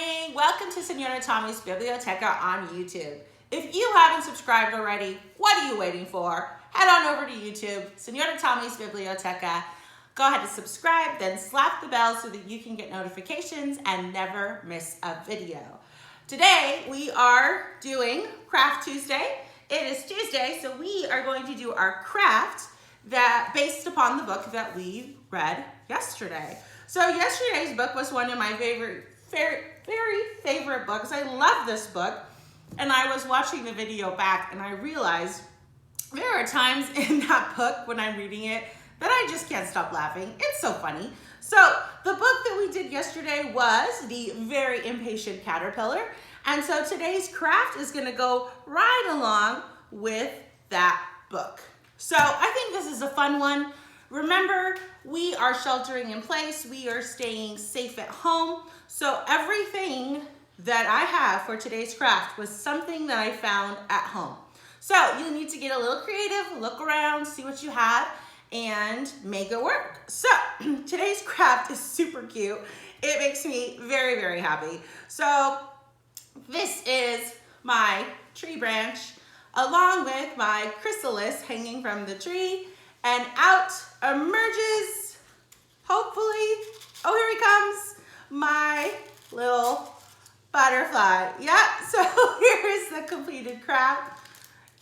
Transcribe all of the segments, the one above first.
morning. Welcome to Senora Tommy's Biblioteca on YouTube. If you haven't subscribed already, what are you waiting for? Head on over to YouTube, Senora Tommy's Biblioteca. Go ahead and subscribe, then slap the bell so that you can get notifications and never miss a video. Today, we are doing Craft Tuesday. It is Tuesday, so we are going to do our craft that based upon the book that we read yesterday. So yesterday's book was one of my very favorite books. I love this book. And I was watching the video back and I realized there are times in that book when I'm reading it that I just can't stop laughing. It's so funny. So the book that we did yesterday was The Very Impatient Caterpillar. And so today's craft is gonna go right along with that book. So I think this is a fun one. Remember, we are sheltering in place. We are staying safe at home. So everything that I have for today's craft was something that I found at home. So you need to get a little creative, look around, see what you have, and make it work. So today's craft is super cute. It makes me very, very happy. So this is my tree branch along with my chrysalis hanging from the tree, and out emerges, hopefully, oh, here he comes, my little butterfly. Yeah, so here is the completed craft.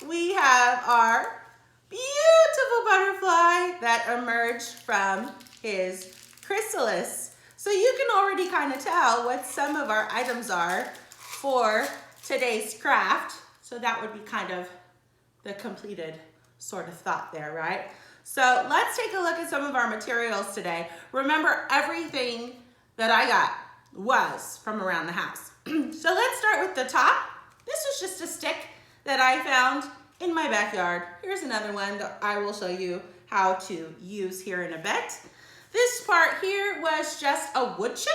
We have our beautiful butterfly that emerged from his chrysalis. So you can already kind of tell what some of our items are for today's craft. So that would be kind of the completed sort of thought there, right? So let's take a look at some of our materials today. Remember, everything that I got was from around the house. So let's start with the top. This is just a stick that I found in my backyard. Here's another one that I will show you how to use here in a bit. This part here was just a wood chip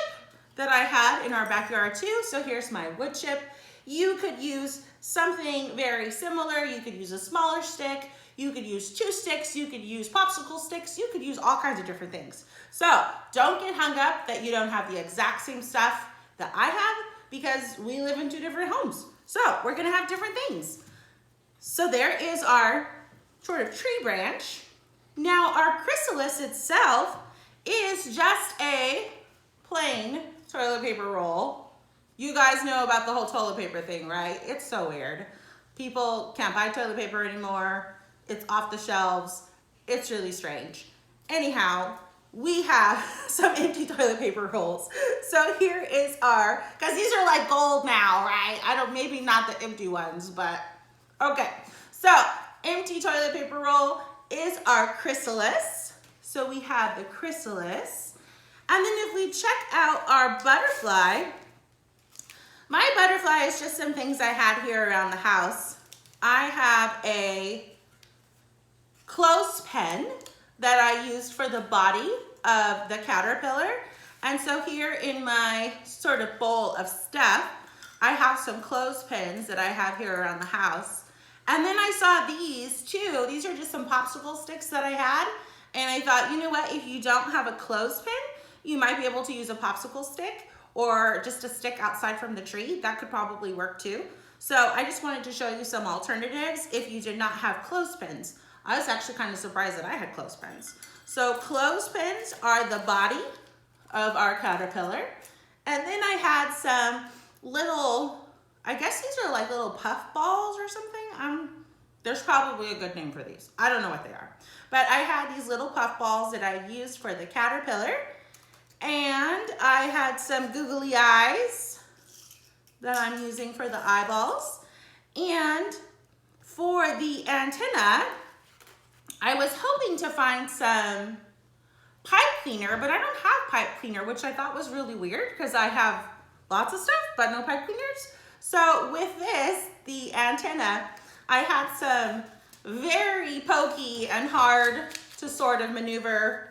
that I had in our backyard too. So here's my wood chip. You could use something very similar. You could use a smaller stick. You could use 2 sticks. You could use popsicle sticks. You could use all kinds of different things. So don't get hung up that you don't have the exact same stuff that I have, because we live in 2 different homes. So we're gonna have different things. So there is our sort of tree branch. Now our chrysalis itself is just a plain toilet paper roll. You guys know about the whole toilet paper thing, right? It's so weird. People can't buy toilet paper anymore. It's off the shelves. It's really strange. Anyhow, we have some empty toilet paper rolls. So here is our, because these are like gold now, right? Maybe not the empty ones, but okay. So empty toilet paper roll is our chrysalis. So we have the chrysalis. And then if we check out our butterfly, my butterfly is just some things I had here around the house. I have a clothespin that I used for the body of the caterpillar. And so here in my sort of bowl of stuff, I have some clothespins that I have here around the house. And then I saw these too. These are just some popsicle sticks that I had. And I thought, you know what, if you don't have a clothespin, you might be able to use a popsicle stick or just a stick outside from the tree. That could probably work too. So I just wanted to show you some alternatives if you did not have clothespins. I was actually kind of surprised that I had clothespins. So clothespins are the body of our caterpillar. And then I had some little, I guess these are like little puff balls or something. There's probably a good name for these. I don't know what they are. But I had these little puff balls that I used for the caterpillar. And I had some googly eyes that I'm using for the eyeballs. And for the antenna, I was hoping to find some pipe cleaner, but I don't have pipe cleaner, which I thought was really weird because I have lots of stuff, but no pipe cleaners. So with this, the antenna, I had some very pokey and hard to sort of maneuver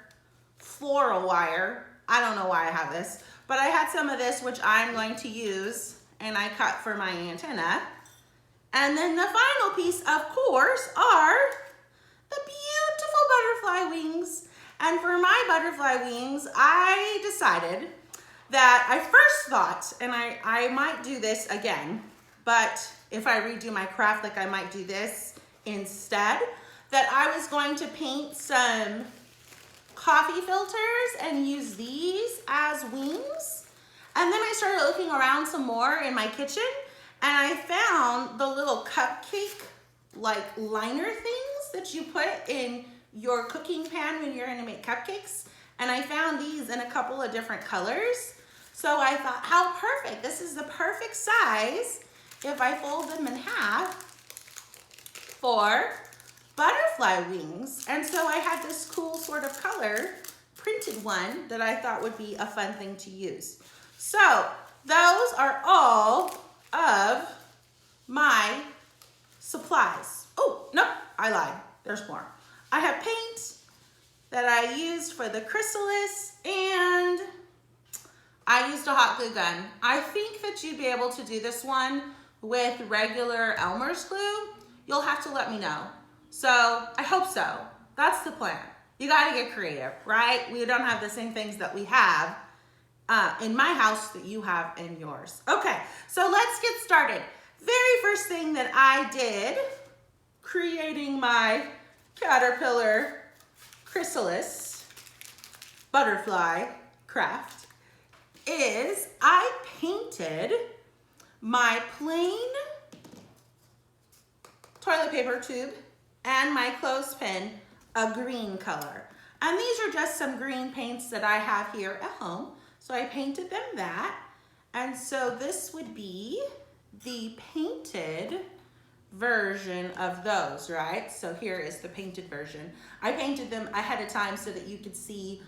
floral wire. I don't know why I have this, but I had some of this, which I'm going to use, and I cut for my antenna. And then the final piece, of course, are the beautiful butterfly wings. And for my butterfly wings, I decided that I first thought, and I might do this again, but if I redo my craft, like I might do this instead, that I was going to paint some coffee filters and use these as wings. And then I started looking around some more in my kitchen, and I found the little cupcake like liner things that you put in your cooking pan when you're gonna make cupcakes. And I found these in a couple of different colors. So I thought, how perfect. This is the perfect size if I fold them in half for butterfly wings. And so I had this cool sort of color printed one that I thought would be a fun thing to use. So those are all of my supplies. Oh, nope, I lied. There's more. I have paint that I used for the chrysalis, and I used a hot glue gun. I think that you'd be able to do this one with regular Elmer's glue. You'll have to let me know. So I hope so. That's the plan. You gotta get creative, right? We don't have the same things that we have in my house that you have in yours. Okay, so let's get started. Very first thing that I did creating my caterpillar chrysalis butterfly craft is I painted my plain toilet paper tube and my clothespin a green color. And these are just some green paints that I have here at home. So I painted them that. And so this would be the painted version of those, right? So here is the painted version. I painted them ahead of time so that you could see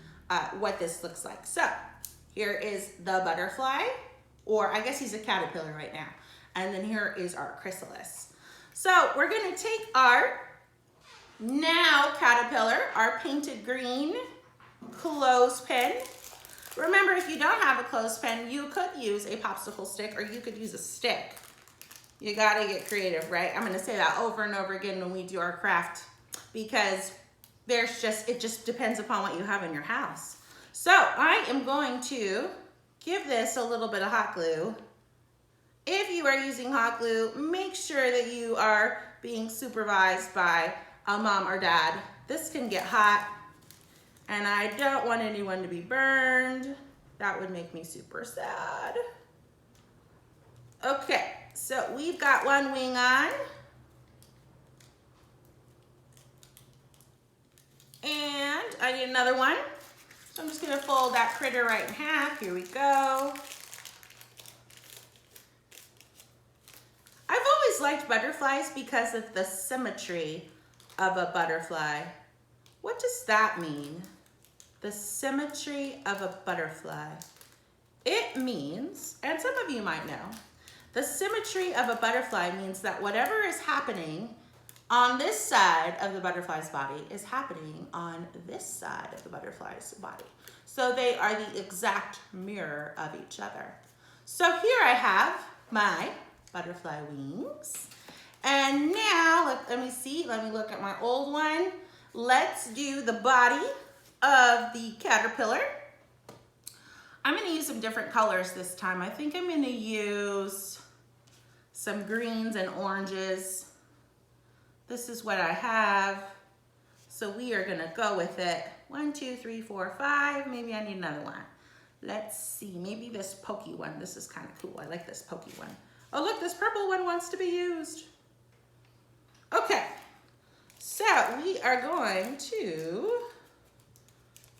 what this looks like. So here is the butterfly, or I guess he's a caterpillar right now. And then here is our chrysalis. So we're gonna take our now caterpillar, our painted green clothespin. Remember, if you don't have a clothespin, you could use a popsicle stick, or you could use a stick. You gotta get creative, right? I'm gonna say that over and over again when we do our craft, because it just depends upon what you have in your house. So I am going to give this a little bit of hot glue. If you are using hot glue, make sure that you are being supervised by a mom or dad. This can get hot, and I don't want anyone to be burned. That would make me super sad. Okay, so we've got one wing on. And I need another one. So I'm just gonna fold that critter right in half. Here we go. I've always liked butterflies because of the symmetry of a butterfly. What does that mean? The symmetry of a butterfly. It means, and some of you might know, the symmetry of a butterfly means that whatever is happening on this side of the butterfly's body is happening on this side of the butterfly's body. So they are the exact mirror of each other. So here I have my butterfly wings. And now, let me look at my old one. Let's do the body of the caterpillar. I'm gonna use some different colors this time. I think I'm gonna use some greens and oranges. This is what I have. So we are gonna go with it. 1, 2, 3, 4, 5. Maybe I need another one. Let's see, maybe this pokey one. This is kind of cool. I like this pokey one. Oh look, this purple one wants to be used. Okay, so we are going to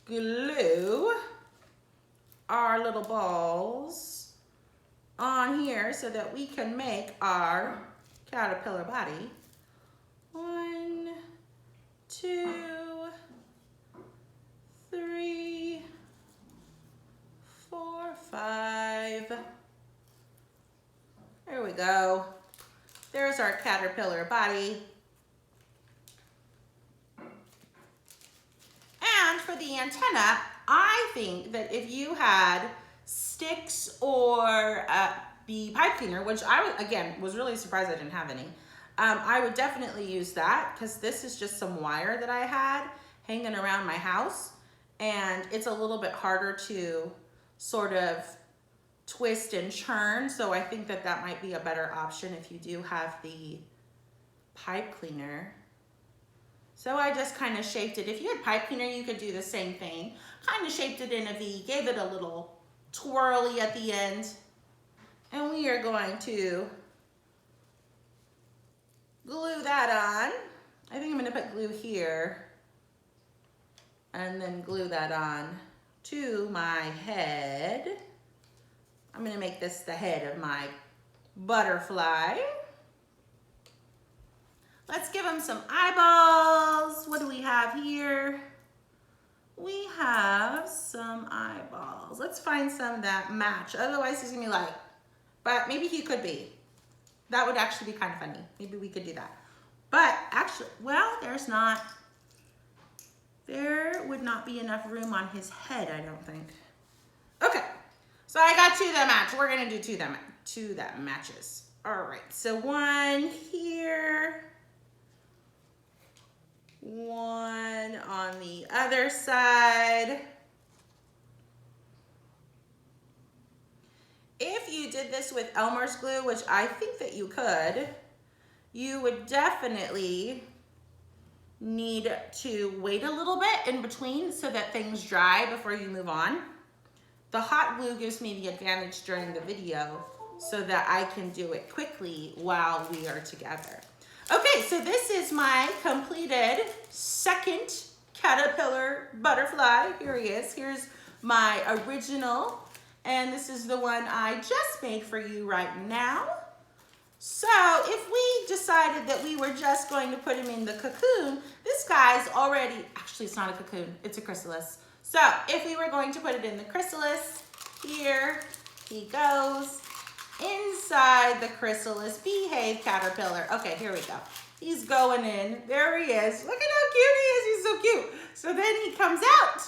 glue our little balls on here so that we can make our caterpillar body. 1, 2, 3, 4, 5. There we go. There's our caterpillar body. And for the antenna, I think that if you had sticks or the pipe cleaner, which I, again, was really surprised I didn't have any, I would definitely use that, because this is just some wire that I had hanging around my house, and it's a little bit harder to sort of twist and churn. So I think that that might be a better option if you do have the pipe cleaner. So I just kind of shaped it. If you had pipe cleaner, you could do the same thing. Kind of shaped it in a V, gave it a little twirly at the end. And we are going to glue that on. I think I'm gonna put glue here and then glue that on to my head. I'm gonna make this the head of my butterfly. Let's give him some eyeballs. What do we have here? We have some eyeballs. Let's find some that match. Otherwise he's gonna be like, but maybe he could be. That would actually be kind of funny. Maybe we could do that. But actually, well, there would not be enough room on his head, I don't think. Okay, so I got two that match. We're gonna do two that matches. All right, so one here, one on the other side. If you did this with Elmer's glue, which I think that you could, you would definitely need to wait a little bit in between so that things dry before you move on. The hot glue gives me the advantage during the video so that I can do it quickly while we are together. Okay, so this is my completed second caterpillar butterfly. Here he is. Here's my original. And this is the one I just made for you right now. So if we decided that we were just going to put him in the cocoon, this guy's already, actually it's not a cocoon, it's a chrysalis. So if we were going to put it in the chrysalis, here he goes inside the chrysalis. Behave, caterpillar. Okay, here we go. He's going in. There he is. Look at how cute he is. He's so cute. So then he comes out.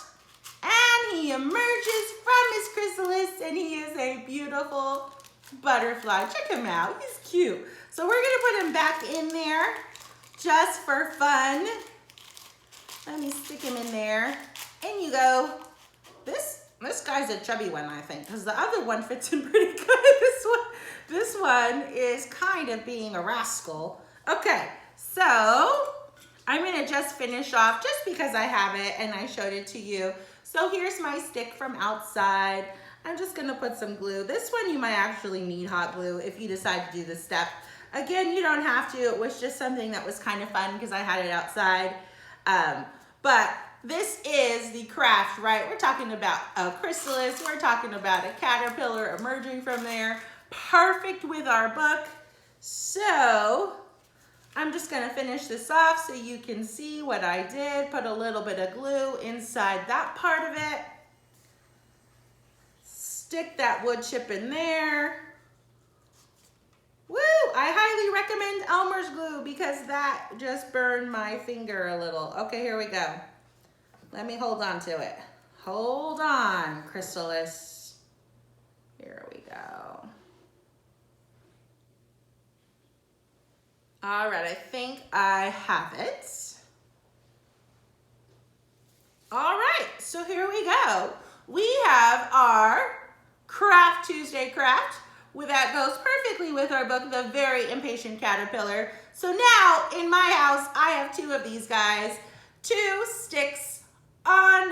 And he emerges from his chrysalis and he is a beautiful butterfly. Check him out, he's cute. So we're gonna put him back in there just for fun. Let me stick him in there. In you go. This guy's a chubby one, I think, because the other one fits in pretty good. This one is kind of being a rascal. Okay, so I'm gonna just finish off just because I have it and I showed it to you. So here's my stick from outside. I'm just gonna put some glue. This one you might actually need hot glue if you decide to do this step. Again, you don't have to. It was just something that was kind of fun because I had it outside. But this is the craft, right? We're talking about a chrysalis. We're talking about a caterpillar emerging from there. Perfect with our book. So I'm just gonna finish this off so you can see what I did. Put a little bit of glue inside that part of it. Stick that wood chip in there. Woo! I highly recommend Elmer's glue because that just burned my finger a little. Okay, here we go. Let me hold on to it. Hold on, chrysalis. Here we go. All right, I think I have it. All right, so here we go. We have our Craft Tuesday craft. That goes perfectly with our book, The Very Impatient Caterpillar. So now in my house, I have two of these guys, two sticks on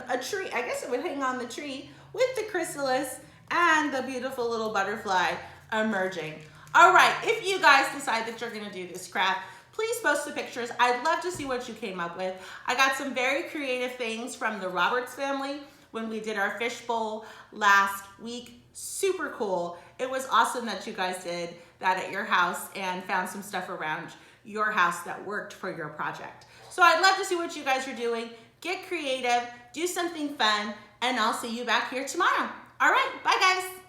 a tree. I guess it would hang on the tree with the chrysalis and the beautiful little butterfly emerging. All right, if you guys decide that you're gonna do this craft, please post the pictures. I'd love to see what you came up with. I got some very creative things from the Roberts family when we did our fishbowl last week. Super cool. It was awesome that you guys did that at your house and found some stuff around your house that worked for your project. So I'd love to see what you guys are doing. Get creative, do something fun, and I'll see you back here tomorrow. All right, bye guys.